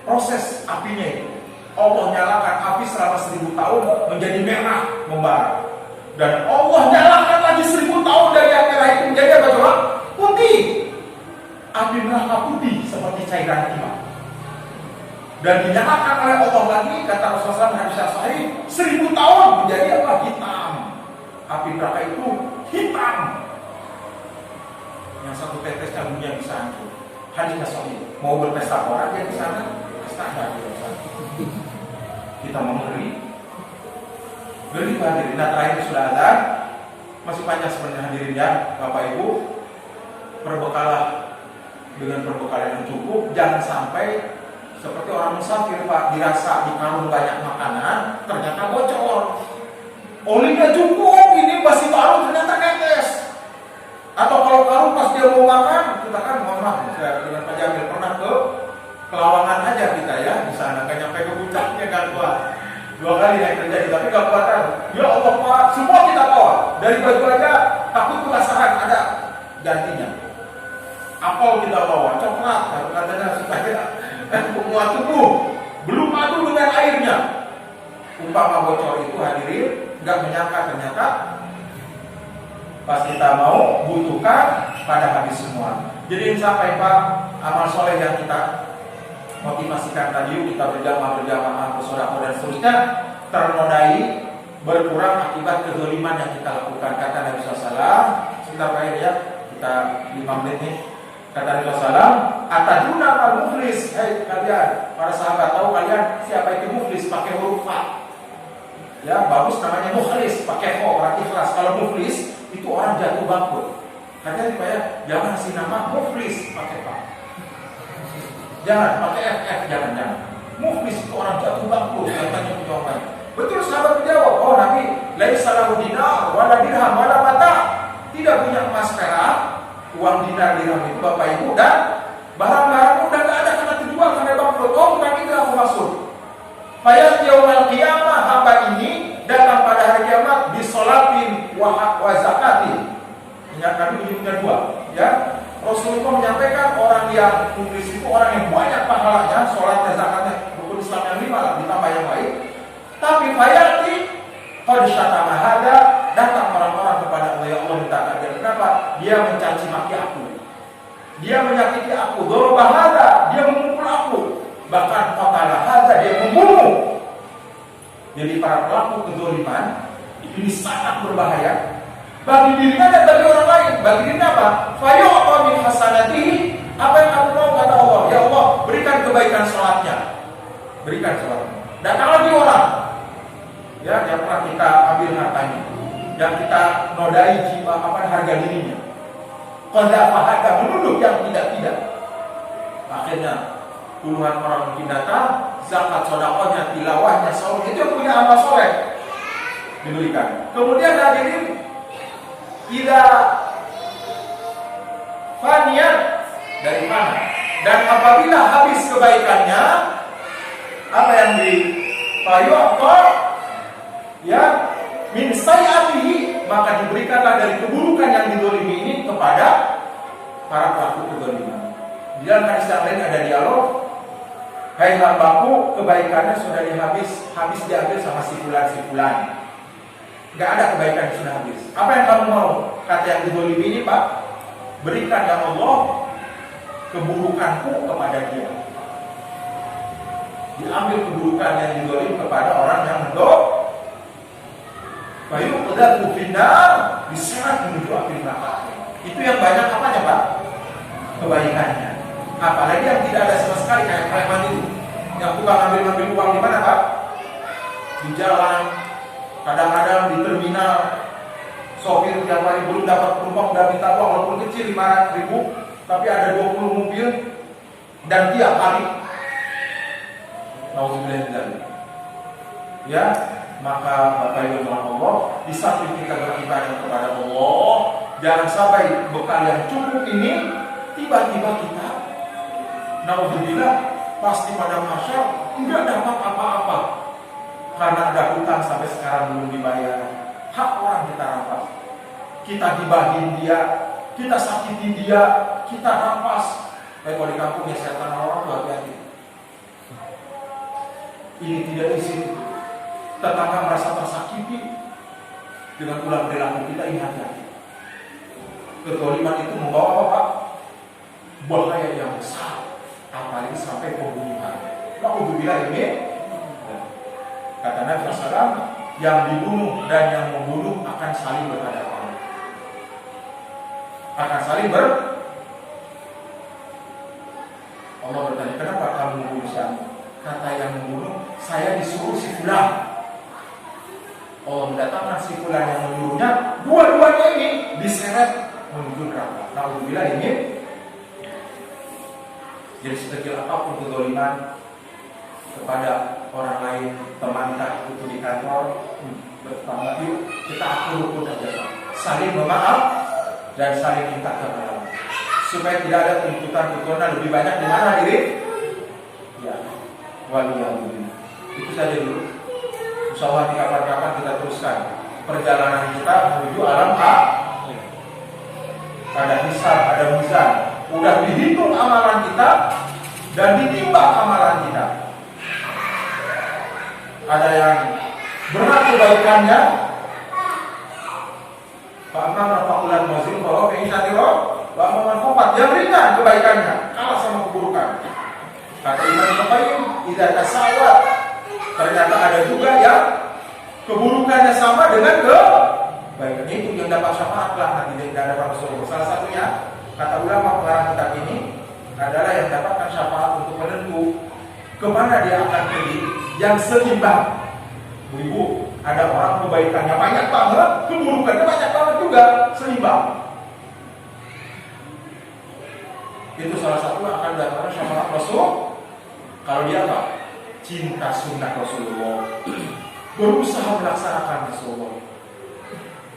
proses apinya itu. Allah nyalakan api selama 1000 tahun menjadi merah membara, dan Allah nyalakan lagi 1000 tahun dari yang merah itu menjadi apa coba? Putih. Api neraka putih seperti cairan timah. Dan dinyalakan oleh Allah lagi, kata Rasulullah hadis sahih, 1000 tahun menjadi apa? Hitam. Api neraka itu hitam. Yang satu tetesnya dunia bisa hancur. Hadisnya sahih. Mau berpesta orang dia di sana, pesta enggak di sana. Kita mengeri. Beri hadirin. Nah terakhir sudah ada. Masih panjang sebenarnya hadirin ya, Bapak Ibu. Perbekalah dengan perbekalan yang cukup. Jangan sampai seperti orang musafir Pak, dirasa di karung banyak makanan, ternyata bocor. Olinya cukup, ini masih karung ternyata netes. Atau kalau karung pas dia mau makan, kita kan mohon maaf, saya dengan Pak Jamil pernah ke Kelawangan aja kita ya, di sana kan nyampe ke puncaknya kan kuat. 2 kali naik terjadi, tapi gak kuatan. Ya Allah Pak, semua kita bawa. Dari baju aja, takut penasaran ada gantinya. Apel kita bawa, coklat, katanya supaya penguat tubuh, belum madu dengan airnya. Umpama bocor itu hadirin, nggak menyangka ternyata pas kita mau butuhkan pada habis semua. Jadi sampai Pak amal soleh yang kita motivasikan tadi, kita berjamaah, bersedekah dan seterusnya ternodai, berkurang akibat kezaliman yang kita lakukan. Kata Nabi SAW, sebentar Pak ya, kita 5 menit nih. Kata Nabi SAW, ataduna al muflis, hai kalian, para sahabat tahu kalian siapa itu muflis pakai huruf Fa. Ya, bagus namanya mukhlis pakai Fa, orang ikhlas. Kalau muflis itu orang jatuh bangkrut. Katanya supaya jangan kasih nama muflis pakai Fa. Jangan pakai FF, jangan. Muflis itu orang jatuh bangkrut, katanya jawabannya. Betul sahabat menjawab, oh Nabi, laisa lahu dinar wala dirham wala mata. Tidak punya emas perak, uang dinar dirham itu Bapak Ibu, dan barang-barang udah nggak ada karena terjual karena bangkrut. Oh, bukan itu aku maksud. Fayat yaumal qiyamah, hamba ini datang pada hari kiamat bisolatin wa zakatin. Ingat kami ini punya dua, ya. Rasulullah menyampaikan orang yang tulis itu orang yang banyak pahalanya, sholatnya, zakatnya, rukun Islam yang 5 ditambah yang baik. Tapi fayati qad syatama hada, datang orang-orang kepada Allah, ya Allah minta keadilan. Kenapa? Dia mencaci maki aku, dia menyakiti aku, dorobah hada, dia memukul aku, bahkan qatala hada, dia membunuh. Jadi para pelaku kezaliman ini sangat berbahaya bagi dirinya dan bagi orang lain. Bagi dirinya apa? Fayu'ta min hasanatihi, apa yang aku mau kata Allah, ya Allah berikan kebaikan sholatnya, berikan sholatnya. Datang lagi orang, ya, yang pernah kita ambil hartanya, yang kita nodai jiwa harga dirinya, harga menuduh yang tidak. Akhirnya puluhan orang mungkin datang, zakat, sedekahnya, tilawahnya, saum, itu yang punya amal soleh diberikan. Kemudian hadirin, tidak faniat dari mana? Dan apabila habis kebaikannya, apa yang dipayu'ta, ya, min sayyi'atihi, maka diberikanlah dari keburukan yang dizalimi ini kepada para pelaku kezaliman. Di dalam hadis yang lain ada dialog, hai hambaku, kebaikannya sudah habis diambil sama si fulan. Gak ada kebaikan yang sudah habis. Apa yang kamu mau? Kata yang dizalimi ini, Pak, berikan ya Allah keburukanku kepada dia. Diambil keburukan yang dizalimi kepada orang yang mendok. Bayu qadatu finnar, diseret menuju api neraka. Itu yang banyak apanya, Pak? Kebaikannya. Apalagi yang tidak ada sama sekali kayak preman itu, yang tukang ngambil uang di mana, Pak? Di jalan, kadang-kadang di terminal, sopir tiap hari belum dapat penumpang udah minta uang walaupun kecil 500.000, tapi ada 20 mobil dan tiap hari. Nauzubillah. Ya, maka Bapak Ibu Allah, di samping kita beribadah kepada Allah, jangan sampai bekal yang cukup ini tiba-tiba kita, nauzubillah, pasti pada mahsyar tidak dapat apa-apa karena ada hutang sampai sekarang belum dibayar, hak orang kita rampas, kita gibahin dia, kita sakitin dia, kita rampas. Kalau di kampungnya setan orang tuh hati-hati. Ini tidak isi, tetangga merasa tersakiti dengan ulah perilaku kita, ini hati-hati. Kezaliman itu membawa apa, Pak? Bahaya yang besar, apalagi sampai pembunuhan. Nauzubillah ini. Kata Nabi SAW, yang dibunuh dan yang membunuh akan saling berhadapan. Allah bertanya, kenapa kamu membunuh siapa? Kata yang membunuh, saya disuruh si fulan. Allah mendatangkan si fulan yang menyuruhnya, dua-duanya ini diseret menuju neraka. Nauzubillah ini. Jadi sekecil apapun kezaliman kepada orang lain, teman kita itu di kantor, bersama yuk kita atur rukun aja, saling memaaf dan saling minta kepada Allah, supaya tidak ada tuntutan lebih banyak di mana diri. Ya, waliyahulillah. Itu saja dulu. Insyaallah di kapan-kapan kita teruskan perjalanan kita menuju alam akhir. Ada hisab, ada mizan, udah dihitung amalan kita dan ditimbang amalan kita. Ada yang berat kebaikannya, Pak Amman Fakulan Mazin, bahwa pengingatiro, Pak Amman Fakulan yang ringan kebaikannya, kalah sama keburukan. Kata Imam Qayyim, tidak tasawat. Ternyata ada juga yang keburukannya sama dengan kebaikan. Itu yang dapat syafaat lah nanti tidak ada Rasulullah. Salah satunya, kata ulama pengarang kitab ini, adalah yang dapatkan syafaat untuk menentu kemana dia akan pergi, yang seimbang. Ibu, ada orang kebaikannya banyak banget, keburukannya banyak banget juga, seimbang. Itu salah satu akan datang syafaat Rasul. Kalau dia apa? Cinta sunnah Rasulullah, berusaha melaksanakan Rasulullah.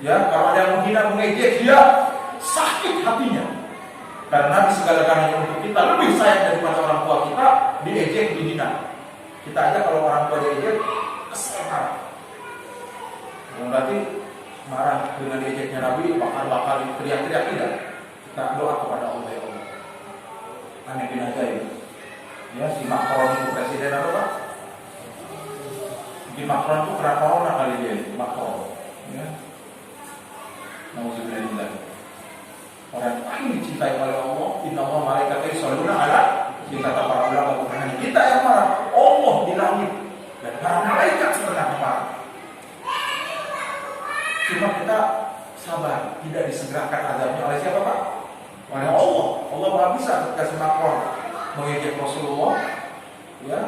Ya, kalau ada yang menghina mengejek dia, sakit hatinya. Karena Nabi segala-galanya untuk kita, lebih sayang daripada orang tua kita, diejek, dihina. Kita aja kalau orang tua diejek, kesel marah. Berarti marah dengan diejeknya Nabi, bakal teriak-teriak, tidak. Kita doa kepada Allah, ya Allah. Aneh bin ajaib. Ya, si Macron itu presiden apa Pak? Di Macron itu kena corona kali dia, Macron. Ya. Nauzubillah. Orang yang paling dicintai oleh Allah, inna Allah malaikatnya yusholluna ala, kita para ulama bukan hanya kita yang marah, Allah di langit dan para malaikat pernah marah. Cuma kita sabar, tidak disegerakan azabnya oleh siapa Pak? Oleh Allah. Allah Maha bisa kasih Macron mengejek Rasulullah, ya,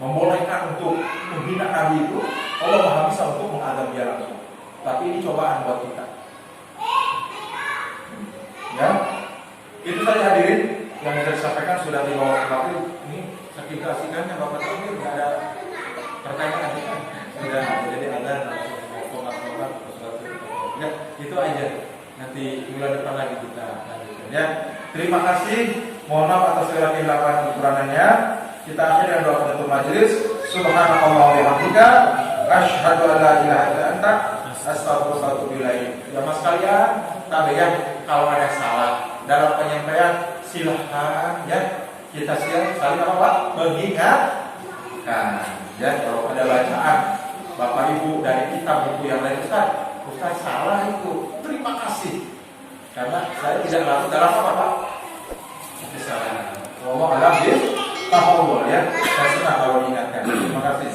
membolehkan untuk menghina Nabi itu. Allah Maha bisa untuk mengadab dia langsung. Tapi ini cobaan buat kita. Ya, itu saja hadirin yang bisa disampaikan sudah dibawa ke Bapak. Ini saking keasikannya Bapak terakhir nggak ada pertanyaan kan? Sudah, jadi ada ya, itu aja. Nanti bulan depan lagi kita lanjutkan ya. Terima kasih. Mohon maaf atas segala kehilapan kekurangannya. Kita akhiri dengan doa penutup majelis. Subhanallah wa bihamdika, asyhadu an la ilaha illa anta, astaghfiruka wa atubu ilaik. Jamaah sekalian, tabiat kalau ada salah dalam penyampaian silahkan ya kita saling apa Pak? Mengingatkan ya kalau ada bacaan Bapak Ibu dari kitab buku yang lain Ustaz salah itu, terima kasih karena saya tidak larut dalam apa Pak? Kesalahan. Allah alam ya, ya. Saya senang kalau diingatkan. Terima kasih.